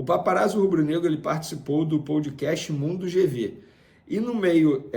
O Paparazzo Rubro-Negro ele participou do podcast Mundo GV. E no meio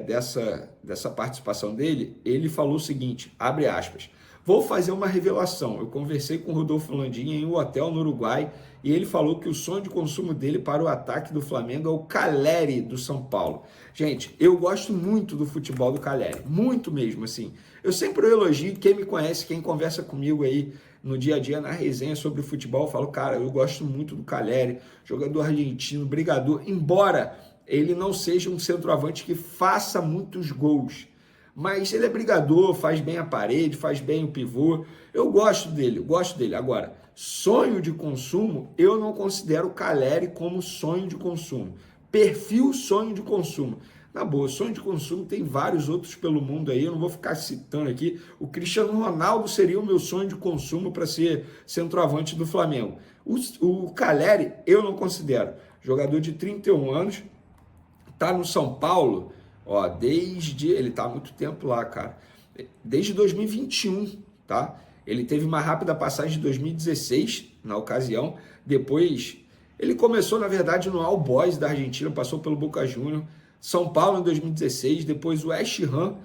dessa participação dele, ele falou o seguinte, abre aspas, vou fazer uma revelação. Eu conversei com o Rodolfo Landim em um hotel no Uruguai e ele falou que o sonho de consumo dele para o ataque do Flamengo é o Caleri do São Paulo. Gente, eu gosto muito do futebol do Caleri, muito mesmo, assim. Eu sempre elogio, quem me conhece, quem conversa comigo aí no dia a dia, na resenha sobre o futebol, eu falo, cara, eu gosto muito do Caleri, jogador argentino, brigador, embora ele não seja um centroavante que faça muitos gols, mas ele é brigador, faz bem a parede, faz bem o pivô, eu gosto dele. Agora, sonho de consumo, eu não considero o Caleri como sonho de consumo. Perfil sonho de consumo. Na boa, sonho de consumo tem vários outros pelo mundo aí, eu não vou ficar citando aqui. O Cristiano Ronaldo seria o meu sonho de consumo para ser centroavante do Flamengo. O Caleri eu não considero. Jogador de 31 anos, tá no São Paulo, ó, ele tá há muito tempo lá, cara. Desde 2021, tá? Ele teve uma rápida passagem de 2016, na ocasião. Depois, ele começou, na verdade, no All Boys da Argentina, passou pelo Boca Juniors, São Paulo em 2016, depois o West Ham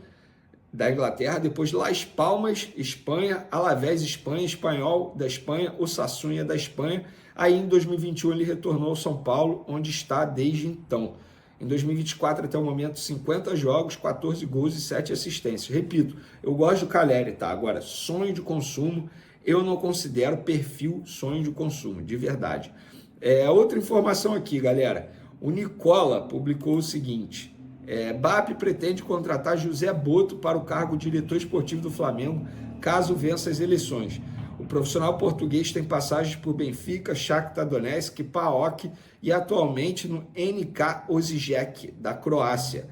da Inglaterra, depois Las Palmas, Espanha, Alavés, Espanha, Espanhol da Espanha, Osasuna da Espanha. Aí em 2021 ele retornou ao São Paulo, onde está desde então. Em 2024 até o momento 50 jogos, 14 gols e 7 assistências. Repito, eu gosto do Caleri, tá? Agora, sonho de consumo, eu não considero perfil sonho de consumo, de verdade. Outra informação aqui, galera. O Nicola publicou o seguinte, BAP pretende contratar José Boto para o cargo de diretor esportivo do Flamengo, caso vença as eleições. O profissional português tem passagens por Benfica, Shakhtar Donetsk, PAOK e atualmente no NK Osijek, da Croácia.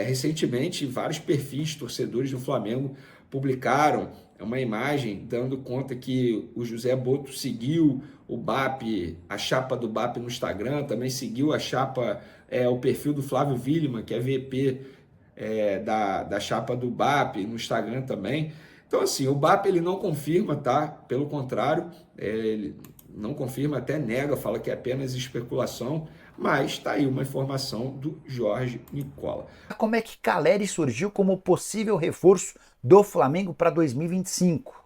Recentemente, vários perfis torcedores do Flamengo publicaram uma imagem dando conta que o José Boto seguiu o BAP, a chapa do BAP no Instagram, também seguiu a chapa, o perfil do Flávio Willemann, que é VP da chapa do BAP no Instagram também. Então, assim, o BAP ele não confirma, tá? Pelo contrário, ele não confirma, até nega, fala que é apenas especulação, mas tá aí uma informação do Jorge Nicola. Como é que Caleri surgiu como possível reforço do Flamengo para 2025?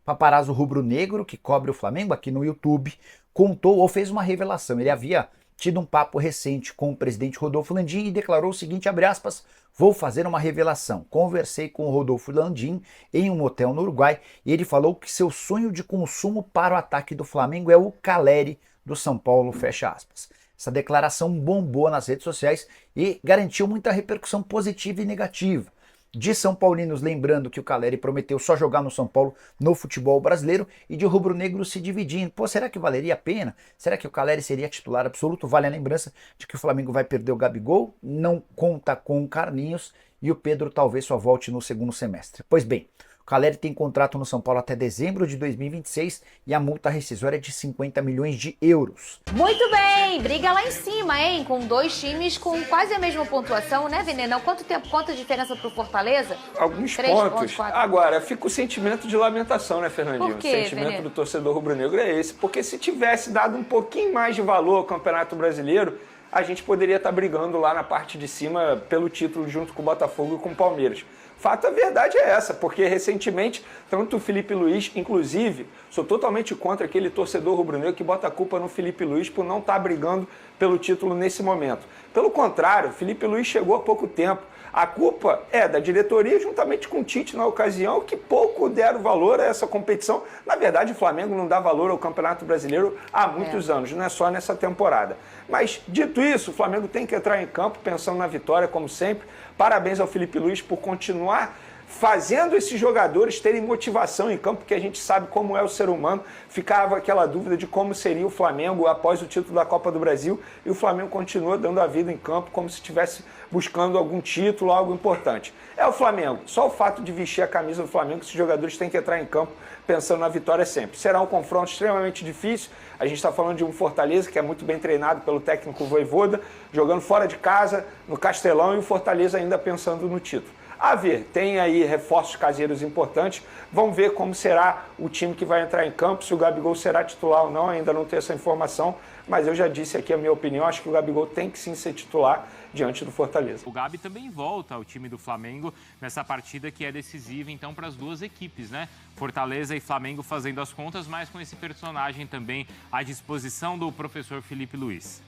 O Paparazzo Rubro-Negro, que cobre o Flamengo aqui no YouTube, contou ou fez uma revelação. Ele havia tido um papo recente com o presidente Rodolfo Landim e declarou o seguinte, abre aspas, vou fazer uma revelação. Conversei com o Rodolfo Landim em um hotel no Uruguai e ele falou que seu sonho de consumo para o ataque do Flamengo é o Caleri do São Paulo, fecha aspas. Essa declaração bombou nas redes sociais e garantiu muita repercussão positiva e negativa. De São Paulinos lembrando que o Caleri prometeu só jogar no São Paulo no futebol brasileiro e de rubro-negro se dividindo. Pô, será que valeria a pena? Será que o Caleri seria titular absoluto? Vale a lembrança de que o Flamengo vai perder o Gabigol, não conta com o Carlinhos e o Pedro talvez só volte no segundo semestre. Pois bem, o Caleri tem contrato no São Paulo até dezembro de 2026 e a multa rescisória é de 50 milhões de euros. Muito bem, briga lá em cima, hein? Com dois times com quase a mesma pontuação, né, Venenão? Quanto diferença pro Fortaleza? Alguns 3 pontos. 4. Agora, fica o sentimento de lamentação, né, Fernandinho? Por quê, O sentimento Veneno? do torcedor rubro-negro é esse. Porque se tivesse dado um pouquinho mais de valor ao Campeonato Brasileiro, a gente poderia estar brigando lá na parte de cima pelo título junto com o Botafogo e com o Palmeiras. Fato, a verdade é essa, porque recentemente, tanto o Felipe Luiz, inclusive, sou totalmente contra aquele torcedor rubro-negro que bota a culpa no Felipe Luiz por não estar brigando pelo título nesse momento. Pelo contrário, o Felipe Luiz chegou há pouco tempo. A culpa é da diretoria juntamente com o Tite na ocasião, que pouco deram valor a essa competição. Na verdade, o Flamengo não dá valor ao Campeonato Brasileiro há muitos anos, não é só nessa temporada. Mas, dito isso, o Flamengo tem que entrar em campo pensando na vitória, como sempre. Parabéns ao Felipe Luiz por continuar fazendo esses jogadores terem motivação em campo, porque a gente sabe como é o ser humano. Ficava aquela dúvida de como seria o Flamengo após o título da Copa do Brasil, e o Flamengo continua dando a vida em campo como se estivesse buscando algum título, algo importante. É o Flamengo. Só o fato de vestir a camisa do Flamengo, esses jogadores têm que entrar em campo pensando na vitória sempre. Será um confronto extremamente difícil. A gente está falando de um Fortaleza que é muito bem treinado pelo técnico Vojvoda, jogando fora de casa, no Castelão, e o Fortaleza ainda pensando no título. A ver, tem aí reforços caseiros importantes. Vamos ver como será o time que vai entrar em campo, se o Gabigol será titular ou não, ainda não tenho essa informação. Mas eu já disse aqui a minha opinião, acho que o Gabigol tem que sim ser titular diante do Fortaleza. O Gabi também volta ao time do Flamengo nessa partida que é decisiva, então, para as duas equipes, né? Fortaleza e Flamengo fazendo as contas, mas com esse personagem também à disposição do professor Felipe Luiz.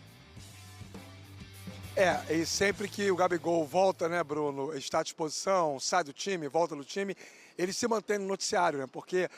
E sempre que o Gabigol volta, né, Bruno, está à disposição, sai do time, volta do time, ele se mantém no noticiário, né? Porque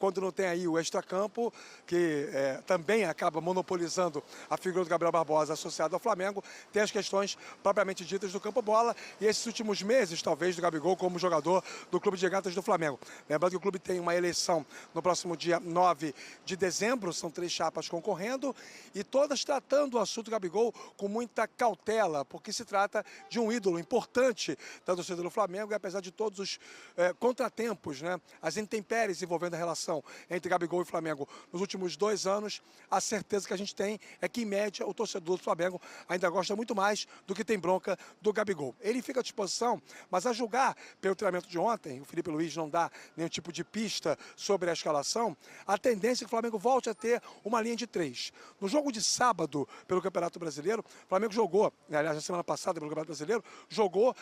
quando não tem aí o extracampo, que também acaba monopolizando a figura do Gabriel Barbosa associado ao Flamengo, tem as questões propriamente ditas do campo-bola e esses últimos meses, talvez, do Gabigol como jogador do Clube de Regatas do Flamengo. Lembrando que o clube tem uma eleição no próximo dia 9 de dezembro, são 3 chapas concorrendo e todas tratando o assunto Gabigol com muita cautela, porque se trata de um ídolo importante da torcida do Flamengo e apesar de todos os contratempos, né, as intempéries envolvendo a relação entre Gabigol e Flamengo nos últimos 2 anos, a certeza que a gente tem é que, em média, o torcedor do Flamengo ainda gosta muito mais do que tem bronca do Gabigol. Ele fica à disposição, mas a julgar pelo treinamento de ontem, o Felipe Luiz não dá nenhum tipo de pista sobre a escalação, a tendência é que o Flamengo volte a ter uma linha de 3. No jogo de sábado, pelo Campeonato Brasileiro, o Flamengo jogou, aliás, na semana passada, pelo Campeonato Brasileiro, jogou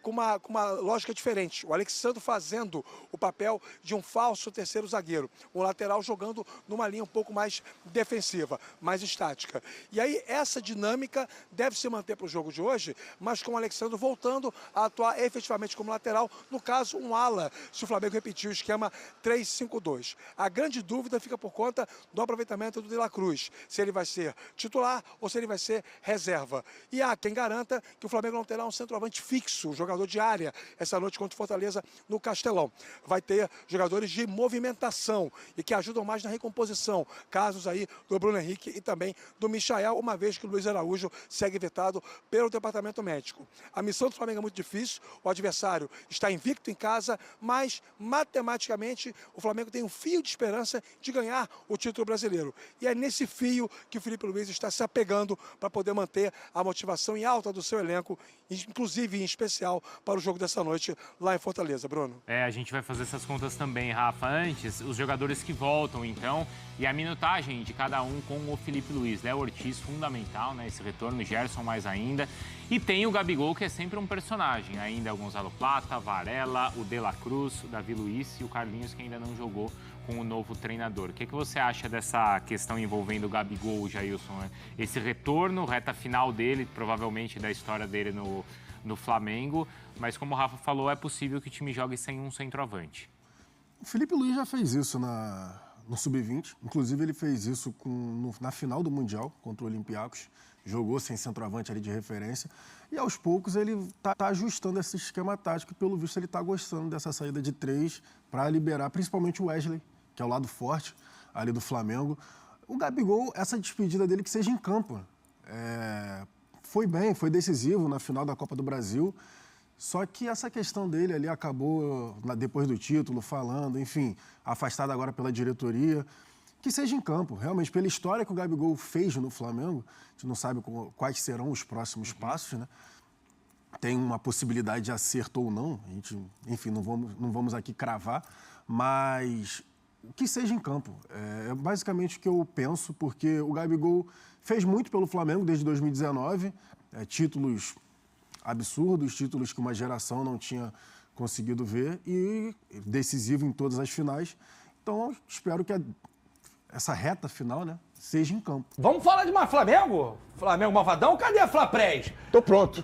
com uma lógica diferente. O Alexandre fazendo o papel de um falso terceiro zagueiro. O lateral jogando numa linha um pouco mais defensiva, mais estática. E aí essa dinâmica deve se manter para o jogo de hoje, mas com o Alexandre voltando a atuar efetivamente como lateral, no caso um ala, se o Flamengo repetir o esquema 3-5-2. A grande dúvida fica por conta do aproveitamento do De La Cruz, se ele vai ser titular ou se ele vai ser reserva. E há quem garanta que o Flamengo não terá um centroavante fixo, um jogador de área, essa noite contra o Fortaleza no Castelão. Vai ter jogadores de movimentação e que ajudam mais na recomposição. Casos aí do Bruno Henrique e também do Michael, uma vez que o Luiz Araújo segue vetado pelo departamento médico. A missão do Flamengo é muito difícil, o adversário está invicto em casa, mas matematicamente o Flamengo tem um fio de esperança de ganhar o título brasileiro. E é nesse fio que o Felipe Luiz está se apegando para poder manter a motivação em alta do seu elenco, inclusive em especial para o jogo dessa noite lá em Fortaleza, Bruno. A gente vai fazer essas contas também, Rafa. Antes, os jogadores que voltam, então, e a minutagem de cada um com o Felipe Luiz. Léo Ortiz, fundamental, né? Esse retorno, Gerson mais ainda. E tem o Gabigol, que é sempre um personagem. Ainda o Gonzalo Plata, Varela, o De La Cruz, o Davi Luiz e o Carlinhos, que ainda não jogou com o novo treinador. O que você acha dessa questão envolvendo o Gabigol, Jailson? Né? Esse retorno, reta final dele, provavelmente da história dele no Flamengo, mas como o Rafa falou, é possível que o time jogue sem um centroavante. O Felipe Luiz já fez isso no Sub-20, inclusive ele fez isso na final do Mundial contra o Olympiacos, jogou sem centroavante ali de referência e aos poucos ele está ajustando esse esquema tático e pelo visto ele está gostando dessa saída de 3 para liberar principalmente o Wesley, que é o lado forte ali do Flamengo. O Gabigol, essa despedida dele que seja em campo, foi bem, foi decisivo na final da Copa do Brasil, só que essa questão dele ali acabou, depois do título, falando, enfim, afastado agora pela diretoria, que seja em campo. Realmente, pela história que o Gabigol fez no Flamengo, a gente não sabe quais serão os próximos passos, né? Tem uma possibilidade de acerto ou não, a gente, enfim, não vamos aqui cravar, mas que seja em campo. É basicamente o que eu penso, porque o Gabigol fez muito pelo Flamengo desde 2019, títulos absurdos, títulos que uma geração não tinha conseguido ver e decisivo em todas as finais. Então, espero que essa reta final, né, seja em campo. Vamos falar de mais Flamengo? Flamengo malvadão? Cadê a Flaprés? Tô pronto.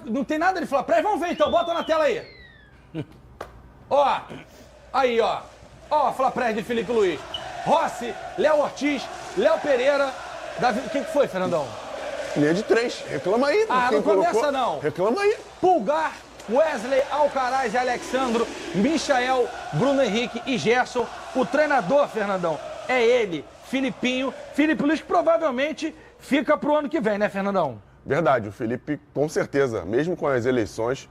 Não tem nada de Flaprés? Vamos ver então, bota na tela aí. Ó, aí ó. Ó, a Flaprés de Felipe Luiz. Rossi, Léo Ortiz, Léo Pereira, Davi... O que foi, Fernandão? Linha de 3, reclama aí. Não começa não. Reclama aí. Pulgar, Wesley, Alcaraz e Alexandro, Michael, Bruno Henrique e Gerson. O treinador, Fernandão, é ele, Filipinho. Felipe Luiz provavelmente fica pro ano que vem, né, Fernandão? Verdade, o Felipe, com certeza, mesmo com as eleições,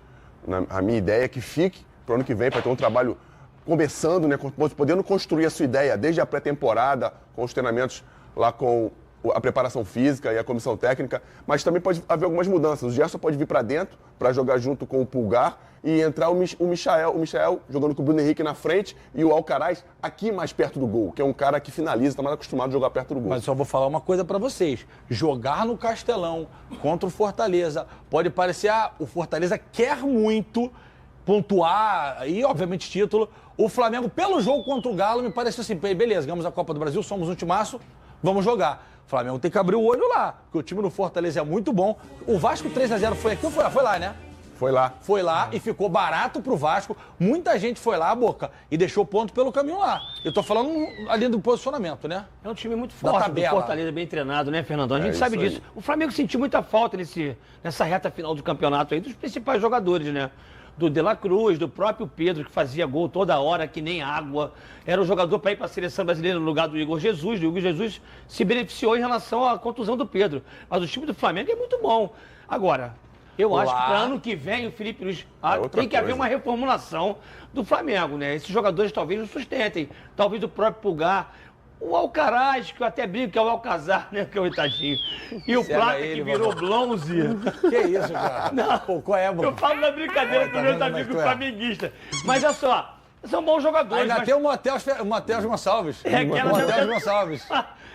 a minha ideia é que fique pro ano que vem para ter um trabalho começando, né, podendo construir a sua ideia desde a pré-temporada, com os treinamentos lá com a preparação física e a comissão técnica, mas também pode haver algumas mudanças. O Gerson pode vir para dentro para jogar junto com o Pulgar e entrar o Michael jogando com o Bruno Henrique na frente e o Alcaraz aqui mais perto do gol, que é um cara que finaliza, está mais acostumado a jogar perto do gol. Mas só vou falar uma coisa para vocês. Jogar no Castelão contra o Fortaleza pode parecer, o Fortaleza quer muito pontuar e, obviamente, título. O Flamengo, pelo jogo contra o Galo, me parece assim, beleza, ganhamos a Copa do Brasil, somos um timaço, vamos jogar. O Flamengo tem que abrir o olho lá, porque o time do Fortaleza é muito bom. O Vasco 3-0 foi aqui ou foi lá? Foi lá, né? Foi lá. Foi lá e ficou barato pro Vasco. Muita gente foi lá, Boca, e deixou ponto pelo caminho lá. Eu tô falando ali do posicionamento, né? É um time muito forte, do Fortaleza, bem treinado, né, Fernandão? A gente sabe disso. O Flamengo sentiu muita falta nessa reta final do campeonato aí, dos principais jogadores, né? Do De La Cruz, do próprio Pedro, que fazia gol toda hora, que nem água. Era o jogador para ir para a seleção brasileira no lugar do Igor Jesus. O Igor Jesus se beneficiou em relação à contusão do Pedro. Mas o time do Flamengo é muito bom. Agora, eu acho que para ano que vem o Felipe Luiz tem que haver uma reformulação do Flamengo, né? Esses jogadores talvez não sustentem. Talvez o próprio Pulgar. O Alcaraz, que eu até brinco que é o Alcazar, né? Que é o Itadinho. E o Plata, que virou bronze. Que isso, cara? Não, pô, qual é, mano? Eu falo na brincadeira com meus amigos flamenguistas. Mas olha só, são bons jogadores. Ainda tem o Matheus Gonçalves.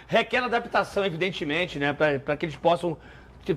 Requer adaptação, evidentemente, né? Para que eles possam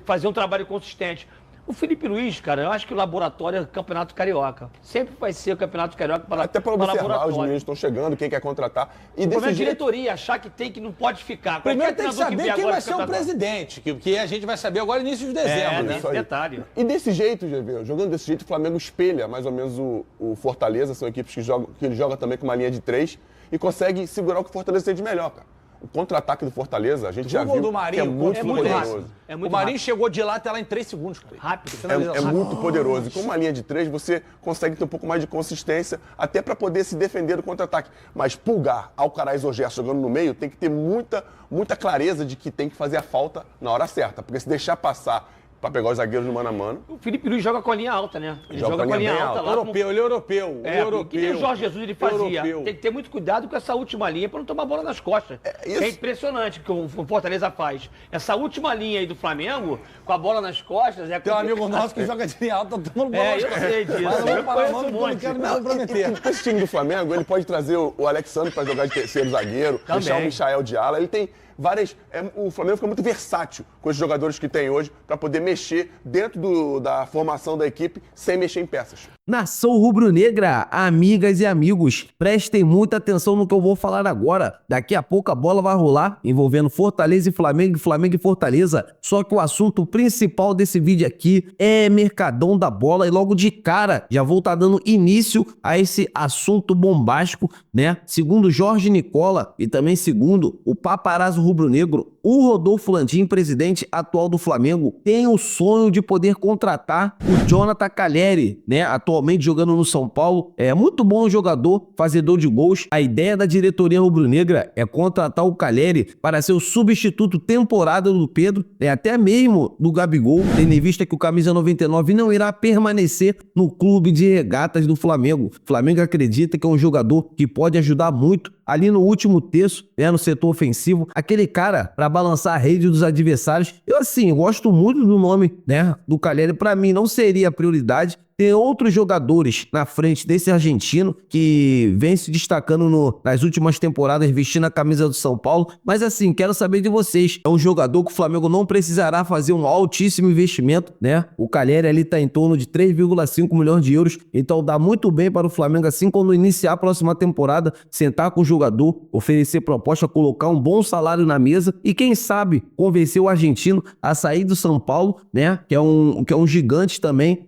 fazer um trabalho consistente. O Felipe Luiz, cara, eu acho que o laboratório é o Campeonato Carioca. Sempre vai ser o Campeonato Carioca para até para observar os meninos que estão chegando, quem quer contratar. E o problema é a diretoria, achar que tem, que não pode ficar. Primeiro tem que saber quem vai ser o presidente, que a gente vai saber agora início de dezembro, né? Detalhe. E desse jeito, GV, jogando desse jeito, o Flamengo espelha mais ou menos o Fortaleza, são equipes que ele joga também com uma linha de 3 e consegue segurar o que o Fortaleza tem de melhor, cara. O contra-ataque do Fortaleza, a gente já viu do Marinho, que é muito poderoso. O Marinho chegou de lá até lá em 3 segundos, cara. Rápido. É muito poderoso. E com uma linha de 3, você consegue ter um pouco mais de consistência, até para poder se defender do contra-ataque. Mas Pulgar, Alcaraz ou Gerson jogando no meio, tem que ter muita clareza de que tem que fazer a falta na hora certa. Porque se deixar passar para pegar os zagueiros no mano a mano. O Felipe Luiz joga com a linha alta, né? Ele joga com a linha alta lá. Ele é europeu. Que o Jorge Jesus ele fazia. Tem que ter muito cuidado com essa última linha para não tomar bola nas costas. É impressionante o que o Fortaleza faz. Essa última linha aí do Flamengo, com a bola nas costas. Tem um amigo nosso que joga de linha alta, tomando bola nas costas. Eu sei disso. Mas eu conheço um monte. Não quero me comprometer. Esse time do Flamengo, ele pode trazer o Alexandre para jogar de terceiro zagueiro, deixar o Michael de ala. Ele tem várias. O Flamengo fica muito versátil com os jogadores que tem hoje para poder mexer dentro da formação da equipe sem mexer em peças. Nação rubro-negra, amigas e amigos, prestem muita atenção no que eu vou falar agora. Daqui a pouco a bola vai rolar envolvendo Fortaleza e Flamengo e Fortaleza. Só que o assunto principal desse vídeo aqui é Mercadão da Bola e logo de cara já vou estar dando início a esse assunto bombástico, né? Segundo Jorge Nicola e também segundo o paparazzo rubro-negro, o Rodolfo Landim, presidente atual do Flamengo, tem o sonho de poder contratar o Jonathan Calleri, né? Atualmente jogando no São Paulo. É muito bom jogador, fazedor de gols. A ideia da diretoria rubro-negra é contratar o Calleri para ser o substituto temporada do Pedro, até mesmo do Gabigol, tendo em vista que o camisa 99 não irá permanecer no clube de regatas do Flamengo. O Flamengo acredita que é um jogador que pode ajudar muito ali no último terço, no setor ofensivo, aquele cara para balançar a rede dos adversários. Eu, assim, gosto muito do nome, do Calleri. Para mim, não seria a prioridade. Tem outros jogadores na frente desse argentino que vem se destacando nas últimas temporadas vestindo a camisa do São Paulo. Mas assim, quero saber de vocês. É um jogador que o Flamengo não precisará fazer um altíssimo investimento, O Calleri ali tá em torno de 3,5 milhões de euros. Então dá muito bem para o Flamengo, assim, quando iniciar a próxima temporada, sentar com o jogador, oferecer proposta, colocar um bom salário na mesa e quem sabe convencer o argentino a sair do São Paulo, que é um gigante também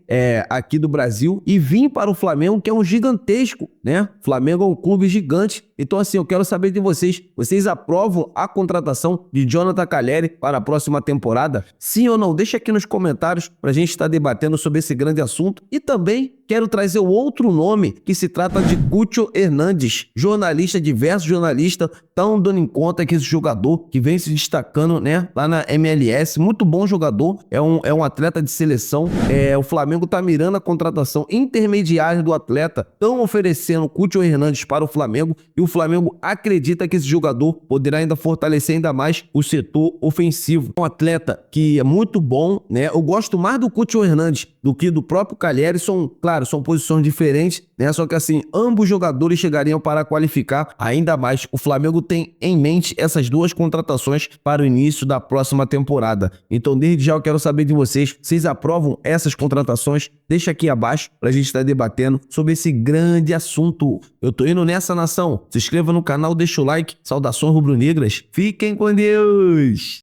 aqui do Brasil, e vir para o Flamengo, que é um gigantesco, O Flamengo é um clube gigante. Então, assim, eu quero saber de vocês. Vocês aprovam a contratação de Jonathan Calleri para a próxima temporada? Sim ou não? Deixa aqui nos comentários para a gente estar debatendo sobre esse grande assunto. E também quero trazer o outro nome, que se trata de Cúcio Hernandes, jornalista, diversos jornalistas estão dando em conta que esse jogador que vem se destacando, lá na MLS, muito bom jogador, é um atleta de seleção. O Flamengo está mirando a contratação intermediária do atleta, estão oferecendo Cúcio Hernandes para o Flamengo e o Flamengo acredita que esse jogador poderá ainda fortalecer ainda mais o setor ofensivo. Um atleta que é muito bom, né? Eu gosto mais do Coutinho Hernandes do que do próprio Calleri. Claro, são posições diferentes, né? Só que assim, ambos jogadores chegariam para qualificar ainda mais. O Flamengo tem em mente essas duas contratações para o início da próxima temporada. Então, desde já eu quero saber de vocês, vocês aprovam essas contratações? Deixa aqui abaixo para a gente estar debatendo sobre esse grande assunto. Eu tô indo nessa, nação. Se inscreva no canal, deixa o like. Saudações rubro-negras. Fiquem com Deus!